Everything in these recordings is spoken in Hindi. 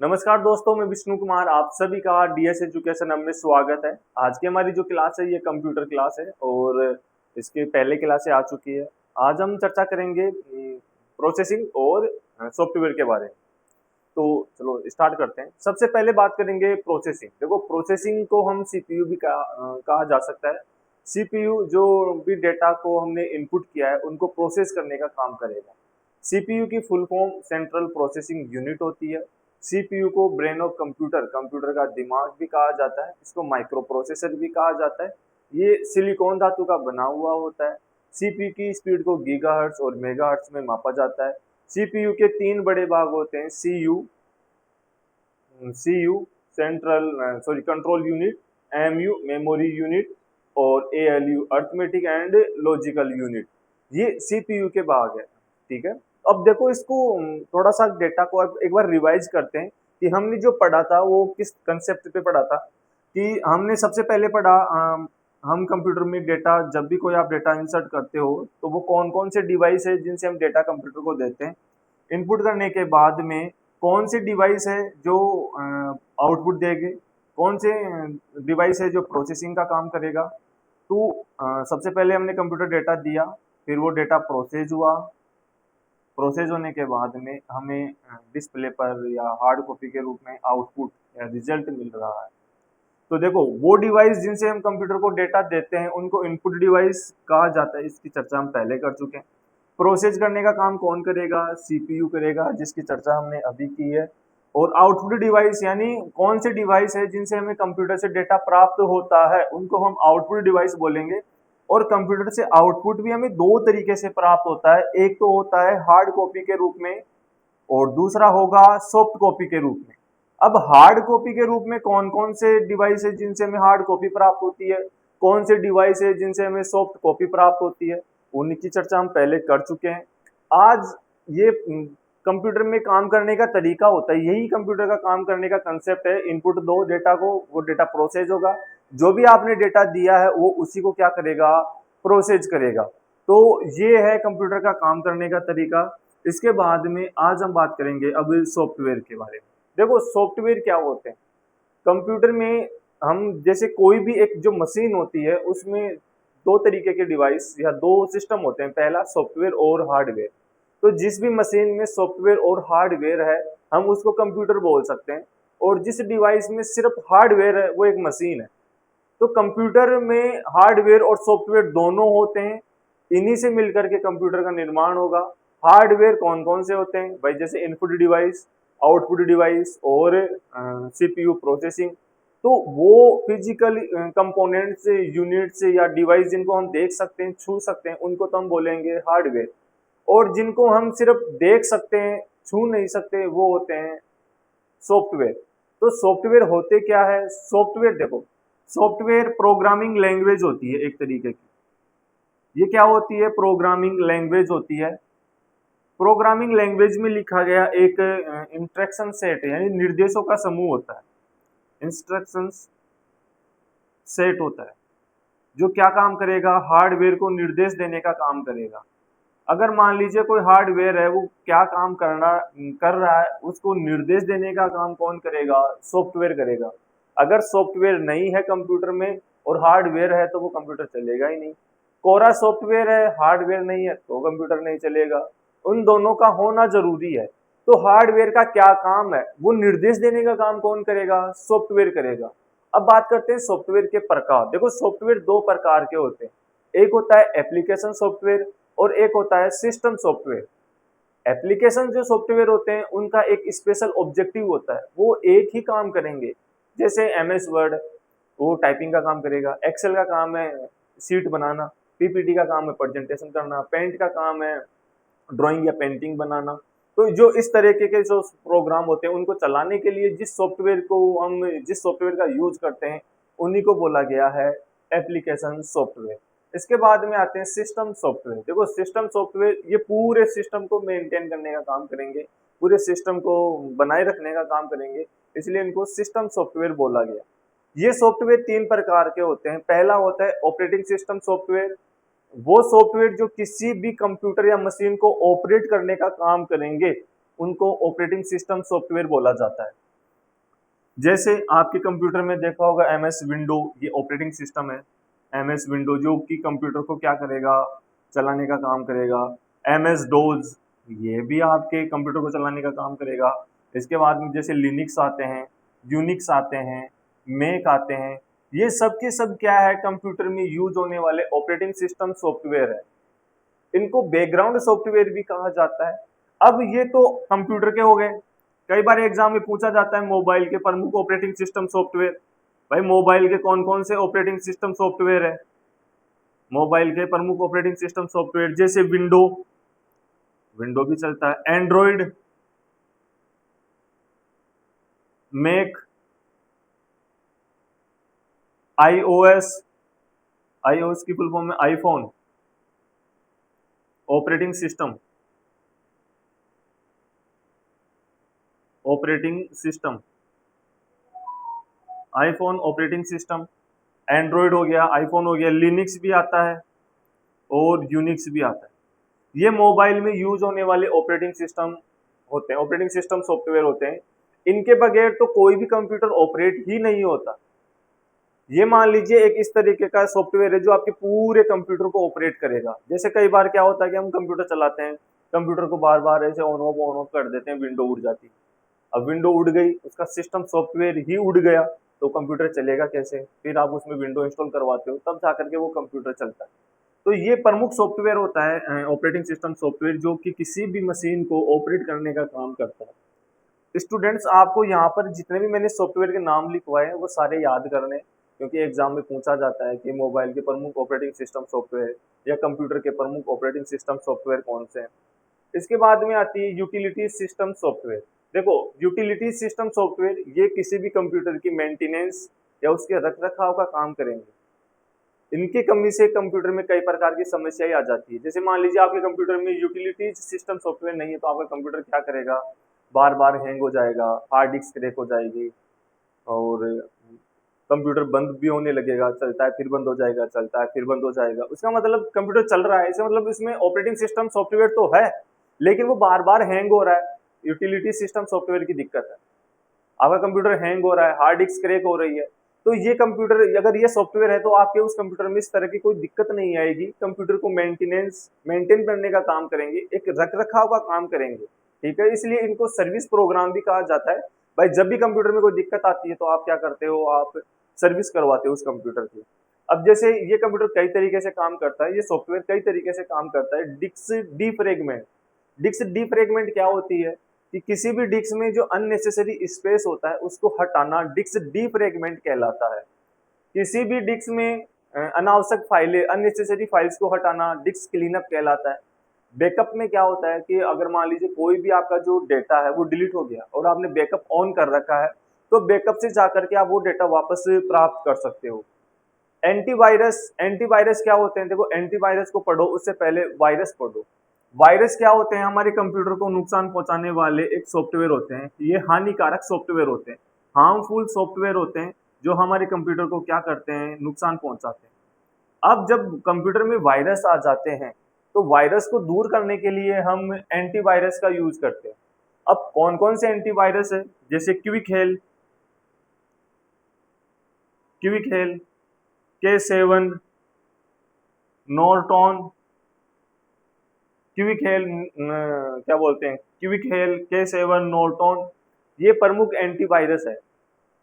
नमस्कार दोस्तों, मैं विष्णु कुमार आप सभी का डीएस एजुकेशन हब में स्वागत है। आज की हमारी जो क्लास है ये कंप्यूटर क्लास है और इसके पहले क्लासें आ चुकी है। आज हम चर्चा करेंगे प्रोसेसिंग और सॉफ्टवेयर के बारे में। तो चलो स्टार्ट करते हैं। सबसे पहले बात करेंगे प्रोसेसिंग। देखो, प्रोसेसिंग को हम सीपीयू भी कहा जा सकता है। सीपीयू जो भी डेटा को हमने इनपुट किया है उनको प्रोसेस करने का काम करेगा। सीपीयू की full form central processing unit होती है। सीपीयू को ब्रेन ऑफ कंप्यूटर, कंप्यूटर का दिमाग भी कहा जाता है। इसको माइक्रो प्रोसेसर भी कहा जाता है। ये सिलिकॉन धातु का बना हुआ होता है। सीपीयू की स्पीड को गीगाहर्ट्ज और मेगाहर्ट्ज में मापा जाता है। सीपीयू के तीन बड़े भाग होते हैं, CU central control unit, MU memory unit और ALU arithmetic and logical unit. ये सीपीयू के भाग है। ठीक है, अब देखो इसको थोड़ा सा डेटा को अब एक बार रिवाइज करते हैं कि हमने जो पढ़ा था वो किस कंसेप्ट पे पढ़ा था। कि हमने सबसे पहले पढ़ा, हम कंप्यूटर में डेटा, जब भी कोई आप डेटा इंसर्ट करते हो तो वो कौन कौन से डिवाइस है जिनसे हम डेटा कंप्यूटर को देते हैं। इनपुट करने के बाद में कौन सी डिवाइस है जो आउटपुट देगी, कौन से डिवाइस है जो प्रोसेसिंग का काम करेगा। तो सबसे पहले हमने कंप्यूटर डेटा दिया, फिर वो डेटा प्रोसेस हुआ। प्रोसेस होने के बाद में हमें डिस्प्ले पर या हार्ड कॉपी के रूप में आउटपुट या रिजल्ट मिल रहा है। तो देखो, वो डिवाइस जिनसे हम कंप्यूटर को डेटा देते हैं उनको इनपुट डिवाइस कहा जाता है। इसकी चर्चा हम पहले कर चुके हैं। प्रोसेस करने का काम कौन करेगा? सीपीयू करेगा, जिसकी चर्चा हमने अभी की है। और आउटपुट डिवाइस यानी कौन से डिवाइस है जिनसे हमें कंप्यूटर से डेटा प्राप्त होता है उनको हम आउटपुट डिवाइस बोलेंगे। और कंप्यूटर से आउटपुट भी हमें दो तरीके से प्राप्त होता है। एक तो होता है हार्ड कॉपी के रूप में और दूसरा होगा सॉफ्ट कॉपी के रूप में। अब हार्ड कॉपी के रूप में कौन कौन से डिवाइस है जिनसे हमें हार्ड कॉपी प्राप्त होती है, कौन से डिवाइस है जिनसे हमें सॉफ्ट कॉपी प्राप्त होती है, उनकी चर्चा हम पहले कर चुके हैं। आज ये कंप्यूटर में काम करने का तरीका होता है, यही कंप्यूटर का काम करने का कंसेप्ट है। इनपुट दो डेटा को, वो डेटा प्रोसेस होगा। जो भी आपने डेटा दिया है वो उसी को क्या करेगा? प्रोसेस करेगा। तो ये है कंप्यूटर का काम करने का तरीका। इसके बाद में आज हम बात करेंगे अब सॉफ्टवेयर के बारे में। देखो, सॉफ्टवेयर क्या होते हैं कंप्यूटर में। हम जैसे कोई भी एक जो मशीन होती है उसमें दो तरीके के डिवाइस या दो सिस्टम होते हैं, पहला सॉफ्टवेयर और हार्डवेयर। तो जिस भी मशीन में सॉफ्टवेयर और हार्डवेयर है हम उसको कंप्यूटर बोल सकते हैं। और जिस डिवाइस में सिर्फ हार्डवेयर है वो एक मशीन है। तो कंप्यूटर में हार्डवेयर और सॉफ्टवेयर दोनों होते हैं। इन्हीं से मिलकर के कंप्यूटर का निर्माण होगा। हार्डवेयर कौन कौन से होते हैं भाई? जैसे इनपुट डिवाइस, आउटपुट डिवाइस और सीपीयू प्रोसेसिंग। तो वो फिजिकल कंपोनेंट्स, यूनिट्स या डिवाइस जिनको हम देख सकते हैं, छू सकते हैं, उनको तो हम बोलेंगे हार्डवेयर। और जिनको हम सिर्फ देख सकते हैं, छू नहीं सकते, वो होते हैं सॉफ्टवेयर। तो सॉफ्टवेयर होते क्या है? सॉफ्टवेयर देखो, सॉफ्टवेयर प्रोग्रामिंग लैंग्वेज होती है एक तरीके की। ये क्या होती है? प्रोग्रामिंग लैंग्वेज होती है। प्रोग्रामिंग लैंग्वेज में लिखा गया एक इंस्ट्रक्शन सेट यानी निर्देशों का समूह होता है। इंस्ट्रक्शंस सेट होता है जो क्या काम करेगा? हार्डवेयर को निर्देश देने का काम करेगा। अगर मान लीजिए कोई हार्डवेयर है, वो क्या काम कर रहा है, उसको निर्देश देने का काम कौन करेगा? सॉफ्टवेयर करेगा। अगर सॉफ्टवेयर नहीं है कंप्यूटर में और हार्डवेयर है तो वो कंप्यूटर चलेगा ही नहीं। कोरा सॉफ्टवेयर है, हार्डवेयर नहीं है तो कंप्यूटर नहीं चलेगा। उन दोनों का होना जरूरी है। तो हार्डवेयर का क्या काम है? वो निर्देश देने का काम कौन करेगा? सॉफ्टवेयर करेगा। अब बात करते हैं सॉफ्टवेयर के प्रकार। देखो, सॉफ्टवेयर दो प्रकार के होते हैं। एक होता है एप्लीकेशन सॉफ्टवेयर और एक होता है सिस्टम सॉफ्टवेयर। एप्लीकेशन जो सॉफ्टवेयर होते हैं उनका एक स्पेशल ऑब्जेक्टिव होता है, वो एक ही काम करेंगे। जैसे एमएस वर्ड, वो टाइपिंग का काम करेगा। एक्सेल का काम है सीट बनाना। पीपीटी का काम है प्रेजेंटेशन करना। पेंट का काम है ड्राइंग या पेंटिंग बनाना। तो जो इस तरीके के जो प्रोग्राम होते हैं उनको चलाने के लिए जिस सॉफ्टवेयर का यूज करते हैं उन्हीं को बोला गया है एप्लीकेशन सॉफ्टवेयर। इसके बाद में आते हैं सिस्टम सॉफ्टवेयर। देखो, सिस्टम सॉफ्टवेयर ये पूरे सिस्टम को मेंटेन करने का काम करेंगे, पूरे सिस्टम को बनाए रखने का काम करेंगे, इसलिए इनको सिस्टम सॉफ्टवेयर बोला गया। ये सॉफ्टवेयर तीन प्रकार के होते हैं। पहला होता है ऑपरेटिंग सिस्टम सॉफ्टवेयर। वो सॉफ्टवेयर जो किसी भी कंप्यूटर या मशीन को ऑपरेट करने का काम करेंगे उनको ऑपरेटिंग सिस्टम सॉफ्टवेयर बोला जाता है। जैसे आपके कंप्यूटर में देखा होगा MS विंडो, ये ऑपरेटिंग सिस्टम है। MS विंडो जो कि कंप्यूटर को क्या करेगा, चलाने का काम करेगा। MS डोज, ये भी आपके कंप्यूटर को चलाने का काम करेगा। इसके बाद में जैसे लिनक्स आते हैं, यूनिक्स आते हैं, मेक आते हैं, ये सब के सब क्या है, कंप्यूटर में यूज होने वाले ऑपरेटिंग सिस्टम सॉफ्टवेयर है। इनको बैकग्राउंड सॉफ्टवेयर भी कहा जाता है। अब ये तो कंप्यूटर के हो गए। कई बार एग्जाम में पूछा जाता है मोबाइल के प्रमुख ऑपरेटिंग सिस्टम सॉफ्टवेयर। भाई मोबाइल के कौन कौन से ऑपरेटिंग सिस्टम सॉफ्टवेयर है? मोबाइल के प्रमुख ऑपरेटिंग सिस्टम सॉफ्टवेयर जैसे विंडो, विंडो भी चलता है, एंड्रॉइड, मैक, आईओएस, आईओएस की फुल फॉर्म में iPhone operating system, operating system, iPhone operating system, Android हो गया, आईफोन हो गया, लिनक्स भी आता है और यूनिक्स भी आता है। ये मोबाइल में यूज होने वाले ऑपरेटिंग सिस्टम होते हैं, ऑपरेटिंग सिस्टम सॉफ्टवेयर होते हैं। इनके बगैर तो कोई भी कंप्यूटर ऑपरेट ही नहीं होता। ये मान लीजिए एक इस तरीके का सॉफ्टवेयर है जो आपके पूरे कंप्यूटर को ऑपरेट करेगा। जैसे कई बार क्या होता है कि हम कंप्यूटर चलाते हैं, कंप्यूटर को बार बार ऐसे ऑन ऑफ कर देते हैं, विंडो उड़ जाती है। अब विंडो उड़ गई, उसका सिस्टम सॉफ्टवेयर ही उड़ गया, तो कंप्यूटर चलेगा कैसे? फिर आप उसमें विंडो इंस्टॉल करवाते हो, तब जाकर के वो कंप्यूटर चलता है। तो ये प्रमुख सॉफ्टवेयर होता है ऑपरेटिंग सिस्टम सॉफ्टवेयर, जो कि किसी भी मशीन को ऑपरेट करने का काम करता है। स्टूडेंट्स, आपको यहाँ पर जितने भी मैंने सॉफ्टवेयर के नाम लिखवाए हैं वो सारे याद करने हैं, क्योंकि एग्जाम में पूछा जाता है कि मोबाइल के प्रमुख ऑपरेटिंग सिस्टम सॉफ्टवेयर या कंप्यूटर के प्रमुख ऑपरेटिंग सिस्टम सॉफ्टवेयर कौन से हैं। इसके बाद में आती है यूटिलिटी सिस्टम सॉफ्टवेयर। देखो, यूटिलिटी सिस्टम सॉफ्टवेयर ये किसी भी कंप्यूटर की मेंटेनेंस या उसके रख रखाव का काम करेंगे। इनकी कमी से कंप्यूटर में कई प्रकार की समस्याएं आ जाती है। जैसे मान लीजिए आपके कंप्यूटर में यूटिलिटी सिस्टम सॉफ्टवेयर नहीं है, तो आपका कंप्यूटर क्या करेगा, बार बार हैंग हो जाएगा, हार्ड डिस्क क्रैक हो जाएगी, और कंप्यूटर बंद भी होने लगेगा, चलता है फिर बंद हो जाएगा, चलता है फिर बंद हो जाएगा। उसका मतलब कंप्यूटर चल रहा है, इसका मतलब इसमें ऑपरेटिंग सिस्टम सॉफ्टवेयर तो है, लेकिन वो बार बार हैंग हो रहा है। यूटिलिटी सिस्टम सॉफ्टवेयर की दिक्कत है, आपका कंप्यूटर हैंग हो रहा है, हार्ड डिस्क क्रैक हो रही है, तो ये कंप्यूटर, अगर ये सॉफ्टवेयर है तो आपके उस कंप्यूटर में इस तरह की कोई दिक्कत नहीं आएगी। कंप्यूटर को मेंटेन करने का काम करेंगे, एक रख रखाव का काम करेंगे, ठीक है। इसलिए इनको सर्विस प्रोग्राम भी कहा जाता है। भाई जब भी कंप्यूटर में कोई दिक्कत आती है तो आप क्या करते हो, आप सर्विस करवाते हो उस कंप्यूटर की। अब जैसे ये कंप्यूटर कई तरीके से काम करता है, ये सॉफ्टवेयर कई तरीके से काम करता है। डिस्क डीफ्रेगमेंट, डिस्क डीफ्रेगमेंट क्या होती है कि किसी भी डिस्क में जो अननेसेसरी स्पेस होता है उसको हटाना डिस्क डीफ्रेगमेंट कहलाता है। किसी भी डिस्क में अनावश्यक फाइलें, अननेसेसरी फाइल्स को हटाना डिस्क क्लीनअप कहलाता है। बैकअप में क्या होता है कि अगर मान लीजिए कोई भी आपका जो डेटा है वो डिलीट हो गया और आपने बैकअप ऑन कर रखा है, तो बैकअप से जाकर के आप वो डेटा वापस प्राप्त कर सकते हो। एंटीवायरस, एंटीवायरस क्या होते हैं? देखो, एंटीवायरस को पढ़ो उससे पहले वायरस पढ़ो। वायरस क्या होते हैं? हमारे कंप्यूटर को नुकसान पहुंचाने वाले एक सॉफ्टवेयर होते हैं। ये हानिकारक सॉफ्टवेयर होते हैं, हार्मफुल सॉफ्टवेयर होते हैं, जो हमारे कंप्यूटर को क्या करते हैं, नुकसान पहुंचाते हैं। अब जब कंप्यूटर में वायरस आ जाते हैं तो वायरस को दूर करने के लिए हम एंटीवायरस का यूज करते हैं। अब कौन कौन से एंटीवायरस है? जैसे quick hello, quick hello, K7, Norton, quick hello, क्या बोलते हैं, क्विक हेल, K7, नॉर्टन, ये प्रमुख एंटीवायरस है।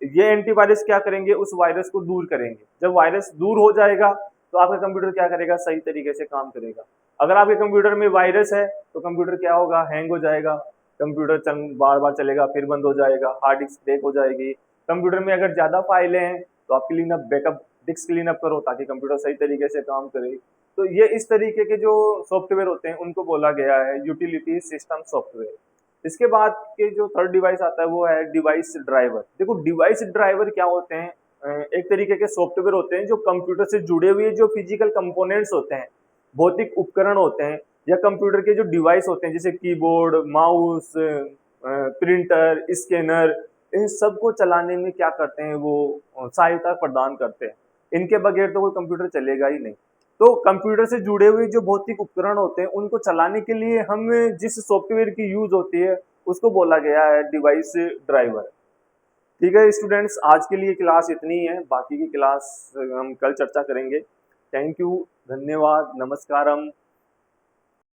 ये एंटीवायरस क्या करेंगे, उस वायरस को दूर करेंगे। जब वायरस दूर हो जाएगा तो आपका कंप्यूटर क्या करेगा, सही तरीके से काम करेगा। अगर आपके कंप्यूटर में वायरस है तो कंप्यूटर क्या होगा, हैंग हो जाएगा, कंप्यूटर बार बार चलेगा फिर बंद हो जाएगा, हार्ड डिस्क ब्रेक हो जाएगी। कंप्यूटर में अगर ज्यादा फाइलें हैं तो आप क्लीनअप, बैकअप डिस्क क्लीनअप करो ताकि कंप्यूटर सही तरीके से काम करे। तो ये इस तरीके के जो सॉफ्टवेयर होते हैं उनको बोला गया है यूटिलिटी सिस्टम सॉफ्टवेयर। इसके बाद के जो थर्ड डिवाइस आता है वो है डिवाइस ड्राइवर। देखो, डिवाइस ड्राइवर क्या होते हैं, एक तरीके के सॉफ्टवेयर होते हैं जो कंप्यूटर से जुड़े हुए जो फिजिकल कंपोनेंट्स होते हैं, भौतिक उपकरण होते हैं, या कंप्यूटर के जो डिवाइस होते हैं जैसे कीबोर्ड, माउस, प्रिंटर, स्कैनर, इन सब को चलाने में क्या करते हैं, वो सहायता प्रदान करते हैं। इनके बगैर तो कोई कंप्यूटर चलेगा ही नहीं। तो कंप्यूटर से जुड़े हुए जो भौतिक उपकरण होते हैं उनको चलाने के लिए हम जिस सॉफ्टवेयर की यूज होती है उसको बोला गया है डिवाइस ड्राइवर। ठीक है स्टूडेंट्स, आज के लिए क्लास इतनी ही है, बाकी की क्लास हम कल चर्चा करेंगे। थैंक यू, धन्यवाद, नमस्कारम।